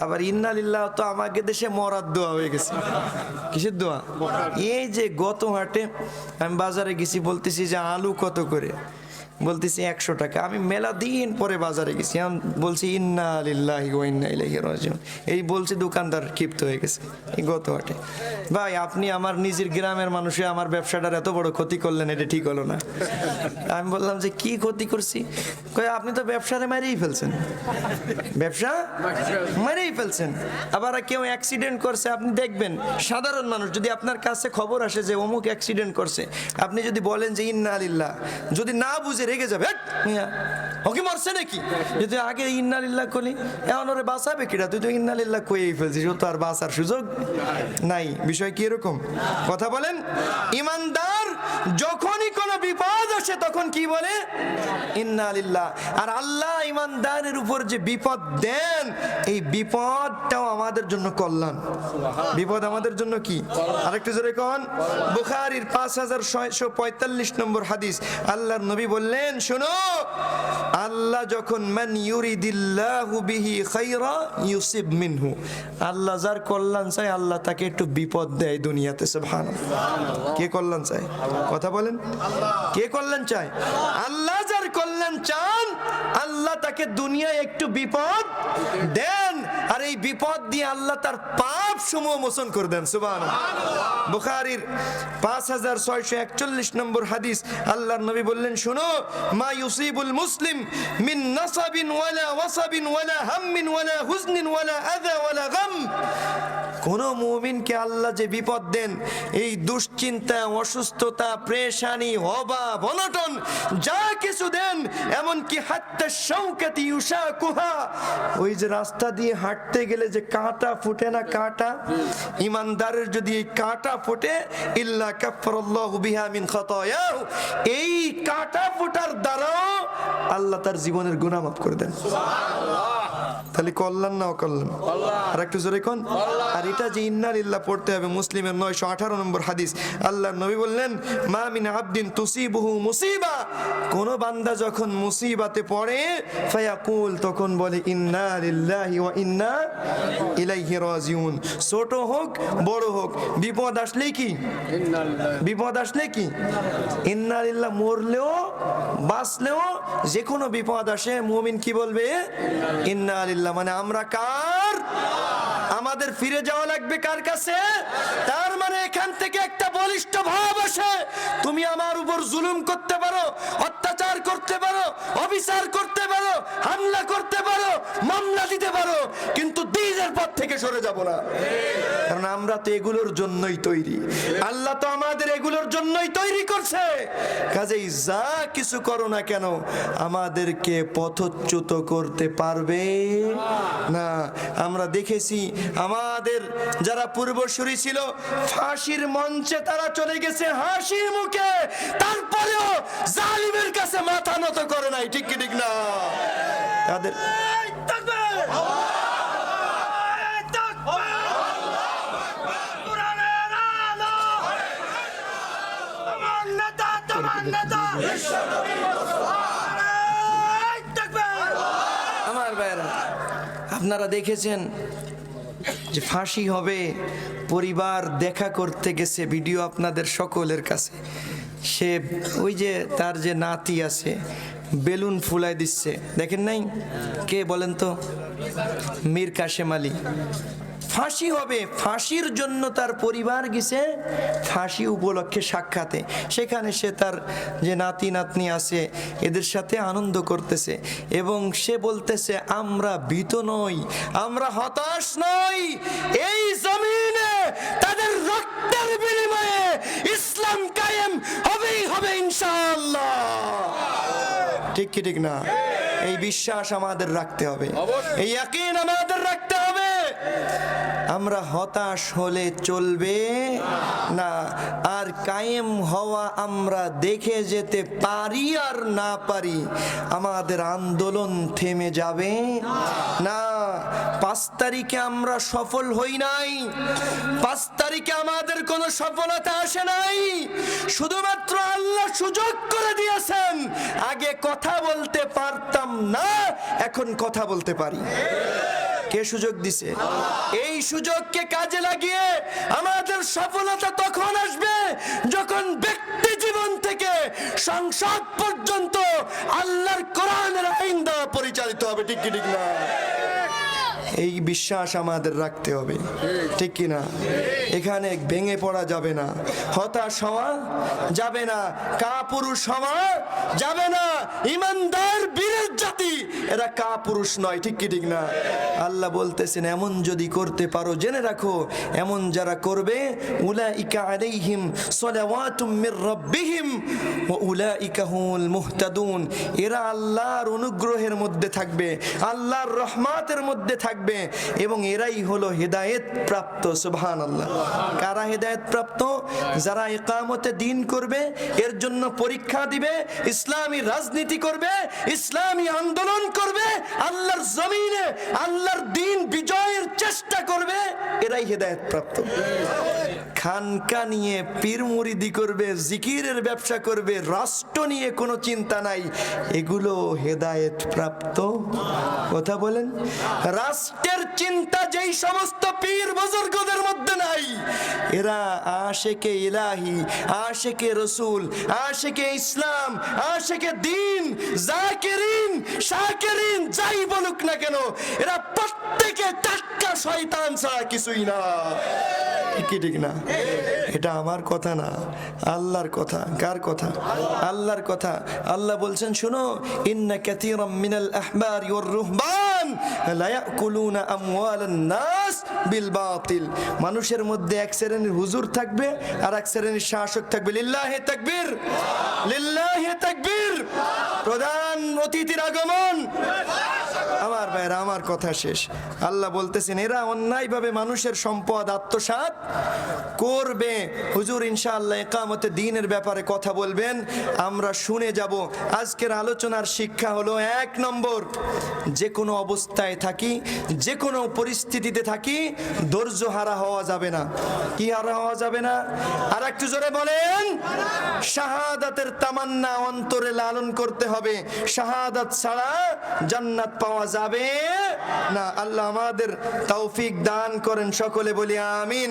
আবার ইন্না লিল্লাহ তো আমাকে দেশে মরার দোয়া হয়ে গেছে। কিসের দোয়া? এই যে গত হাটে আমি বাজারে গেছি, বলতেছি যে আলু কত করে, বলতেছি 100 টাকা। আমি মেলা দিন পরে বাজারে গেছি, আমি বলছি ইন্না লিল্লাহি ওয়া ইন্না ইলাইহি রাজিউন, এই বলছি দোকানদার ক্ষিপ্ত হয়ে গেছে এই গত হাটে। ভাই আপনি আমার নিজের গ্রামের মানুষে আমার ব্যবসাটার এত বড় ক্ষতি করলেন, এটা ঠিক হলো না। আমি বললাম যে কি ক্ষতি করছি? কই আপনি তো ব্যবসারে মেরেই ফেলছেন, ব্যবসা মেরেই ফেলছেন। আবার কেউ অ্যাক্সিডেন্ট করছে, আপনি দেখবেন সাধারণ মানুষ যদি আপনার কাছে খবর আসে যে অমুক অ্যাক্সিডেন্ট করছে, আপনি যদি বলেন যে ইন্না লিল্লাহ, যদি না বুঝে রেগে যাবে, ওকে মরছে নাকি, যদি আগে ইন্না লিল্লাহ করি এখন ওরে বাঁচাবে কিরা, তুই তো ইন্না লিল্লাহ কইই ফেলছিস, ও তো আর বাঁচার সুযোগ নাই। বিষয় কি এরকম? কথা বলেন। ইমানদার যখনই কোনো বিপদ আসে তখন কি বলে? ইন্না লিল্লাহ। আর আল্লাহ ইমানদারের উপর যে বিপদ দেন, এই বিপদটাও আমাদের জন্য কল্যাণ। বিপদ আমাদের জন্য কি? আরেকটু জোরে কন। বুখারীর 5645 নম্বর হাদিস, আল্লাহর নবী বললেন, শোনো, আল্লাহ যখন মান ইউরিদিল্লাহু বিহি খায়রা ইউসিব মিনহু, আল্লাহ যার কল্যাণ চায় আল্লাহ তাকে একটু বিপদ দেয় দুনিয়াতে। সুবহানাল্লাহ। কে কল্যাণ চায়? কথা বলেন। কে কল্যাণ চায়? আল্লাহ যার কল্যাণ চান আল্লাহ তাকে দুনিয়ায় একটু বিপদ দেন, আর এই বিপদ দিয়ে আল্লাহ তার পাপ সমূহ মোচন করে দেন। সুবহানাল্লাহ। বুখারীর 5641 নম্বর হাদিস, আল্লাহর নবী বললেন, শোনো, মা ইউসিবুল মুসলিম মিন নাসাবিন ওয়ালা ওয়াসাবিন ওয়ালা হাম্মিন ওয়ালা হুজনিন ওয়ালা আযা ওয়ালা গাম, কোন মুমিনকে আল্লাহ যে বিপদ দেন, এই দুশ্চিন্তা, অসুস্থতা, পেরেশানি, অভাব, অনটন যা কিছু দেন, এমনকি হাত্তা শাওকাতি ইউশাকুহা, ওই যে রাস্তা দিয়ে হাঁটতে গেলে যে কাঁটা ফুটে না, কাঁটা, ইমানদারের যদি এই কাঁটা ফুটে, ইল্লা কাফফারাল্লাহু বিহা মিন খাতায়াহু, এই কাঁটা ফুটার দ্বারাও আল্লাহ তার জীবনের গুনাহ মাফ করে দেন। সুবহানাল্লাহ। তাহলে কল্যাণ না অকল্যাণ? আর একটু জোরে কোন। আর এটা যে ইন্না লিল্লাহ পড়তে হবে, মুসলিমের 918 নম্বর হাদিস, আল্লাহর নবী বললেন, মা মিন আবদিন তুসিবুহু মুসিবা, কোন বান্দা যখন মুসিবাতে পড়ে, ফায়াকুল, তখন বলে ইন্না লিল্লাহি ওয়া ইন্না ইলাইহি রাজিউন, ছোট হোক বড় হোক, বিপদ আসলেই কি? বিপদ আসলে কি? ইন্না লিল্লাহ। মরলেও বাঁচলেও যে কোনো বিপদ আসে মুমিন কি বলবে? ইন্না লিল্লাহ। মানে আমরা কার? আমাদের ফিরে যাওয়া লাগবে কার কাছে? তার মানে এখান থেকে একটা বলিষ্ঠ ভাব আসে, তুমি আমার উপর জুলুম করতে পারো, অত্যাচার করতে পারো, অবিচার করতে পারো, হামলা করতে পারো, মামলা দিতে পারো, কিন্তু দ্বীনের পথ থেকে সরে যাব না। কারণ আমরা তো এগুলোর জন্যই তৈরি, আল্লাহ তো আমাদের এগুলোর জন্যই তৈরি করছে। কাজেই যা কিছু করো না কেন, আমাদেরকে পথচ্যুত করতে পারবে না। আমরা দেখেছি আমাদের যারা পূর্বসূরি ছিল, ফাঁসির মঞ্চে তারা চলে গেছে হাসির মুখে, তারপরেও জালিমের কাছে মাথা নত করে নাই। ঠিক কি ঠিক না? তাদের আমার ভাইরা, আপনারা দেখেছেন যে ফাঁসি হবে, পরিবার দেখা করতে গেছে, ভিডিও আপনাদের সকলের কাছে, সে ওই যে তার যে নাতি আছে বেলুন ফুলাই দিচ্ছে, দেখেন নাই? কে বলেন তো? মীর কাশেম আলী। ফাঁসি হবে, ফাঁসির জন্য তার পরিবার গেছে ফাঁসি উপলক্ষে সাক্ষাতে, সেখানে সে তার যে নাতি নাতনি আছে এদের সাথে আনন্দ করতেছে, এবং সে বলতেছে, আমরা ভীত নই, আমরা হতাশ নই, এই জমিনে তাদের রক্তের বিনিময়ে ইসলাম কায়েম হবেই হবে ইনশাআল্লাহ। ঠিক কি ঠিক না? এই বিশ্বাস আমাদের রাখতে হবে, এই ইয়াকিন আমাদের রাখতে হবে। আমরা হতাশ হলে চলবে না। আর কায়েম হওয়া আমরা দেখে যেতে পারি আর না পারি, আমাদের আন্দোলন থেমে যাবে না। 5 তারিখে আমরা সফল হই নাই, 5 তারিখে আমাদের কোনো সফলতা আসে নাই, শুধুমাত্র আল্লাহ সুযোগ করে দিয়েছেন। আগে কথা বলতে পারতাম না, এখন কথা বলতে পারি। কে সুযোগ দিছে? এই সুযোগকে কাজে লাগিয়ে আমাদের সফলতা তখন আসবে যখন ব্যক্তি জীবন থেকে সংসদ পর্যন্ত আল্লাহর কোরআনের আইন দ্বারা পরিচালিত হবে। ঠিক কি ঠিক না? এই বিশ্বাস আমাদের রাখতে হবে, ঠিক কি না? এখানে ভেঙে পড়া যাবে না, হতাশ হওয়া যাবে না, কাপুরুষ হওয়া যাবে না। ইমানদার বীরের জাতি, এরা কাপুরুষ নয়। ঠিক কি ঠিক না? আল্লাহ বলতেছেন এমন যদি করতে পারো, জেনে রাখো এমন যারা করবে, উলাইকা আলাইহিম সালাওয়াতুম মির রাব্বিহিম ওয়া উলাইকা হুমুল মুহতাদুন, এরা আল্লাহর অনুগ্রহের মধ্যে থাকবে, আল্লাহর রহমতের মধ্যে থাকবে, এবং এরাই হলো হেদায়েত প্রাপ্ত। সুবহানাল্লাহ। কারা হেদায়েত প্রাপ্ত? যারা ইকামতে দ্বীন করবে, এর জন্য পরীক্ষা দিবে, ইসলামী রাজনীতি করবে, ইসলামী আন্দোলন করবে, আল্লাহর জমিনে আল্লাহর দ্বীন বিজয়ের চেষ্টা করবে, এরাই হেদায়েত প্রাপ্ত। খানকা নিয়ে পীর মুরিদি করবে, জিকিরের ব্যবসা করবে, রাষ্ট্র নিয়ে কোনো চিন্তা নাই, এগুলো হেদায়েত প্রাপ্ত? কথা বলেন। রাষ্ট্রের চিন্তা যেই সমস্ত পীর বুজুর্গদের মধ্যে নাই, এরা আশিকে ইলাহি, আশিকে রসুল, আশিকে ইসলাম, আশিকে দ্বীন, জাকিরিন, শাকিরিন, যাই বলুক না কেন, এরা প্রত্যেকে টাটকা শয়তান ছাড়া কিছুই না। কি ঠিক না? এটা আমার কথা না, আল্লাহর কথা। কার কথা? আল্লাহর কথা। আল্লাহ বলছেন শুনো, ইন্না কাসীরাম মিনাল আহবারি ওয়ার রুহবান লা ইয়াকুলুনা আমওয়ালান নাস বিল বাতিল। মানুষের মধ্যে এক শ্রেণীর হুজুর থাকবে আর এক শ্রেণীর শাসক থাকবে। লিল্লাহি তাকবীর, লিল্লাহি তাকবীর। প্রধান অতিথির আগমন। আমার ভাইরা, আমার কথা শেষ। আল্লাহ বলতেছেন এরা অন্যায়ভাবে মানুষের সম্পদ আত্মসাৎ করবে। হুজুর ইনশাআল্লাহ ইকামতে দ্বীনের ব্যাপারে কথা বলবেন, আমরা শুনে যাব। আজকের আলোচনার শিক্ষা হলো, 1 নম্বর, যে কোনো অবস্থায় থাকি, যে কোনো পরিস্থিতিতে থাকি, ধৈর্য হারা হওয়া যাবে না। কি হারা হওয়া যাবে না? আর একটু জোরে বলেন। শাহাদাতের তামান্না অন্তরে লালন করতে হবে। শাহাদাত ছাড়া জান্নাত পাওয়া যাবে না। আল্লাহ আমাদের তৌফিক দান করেন, সকলে বলি আমিন।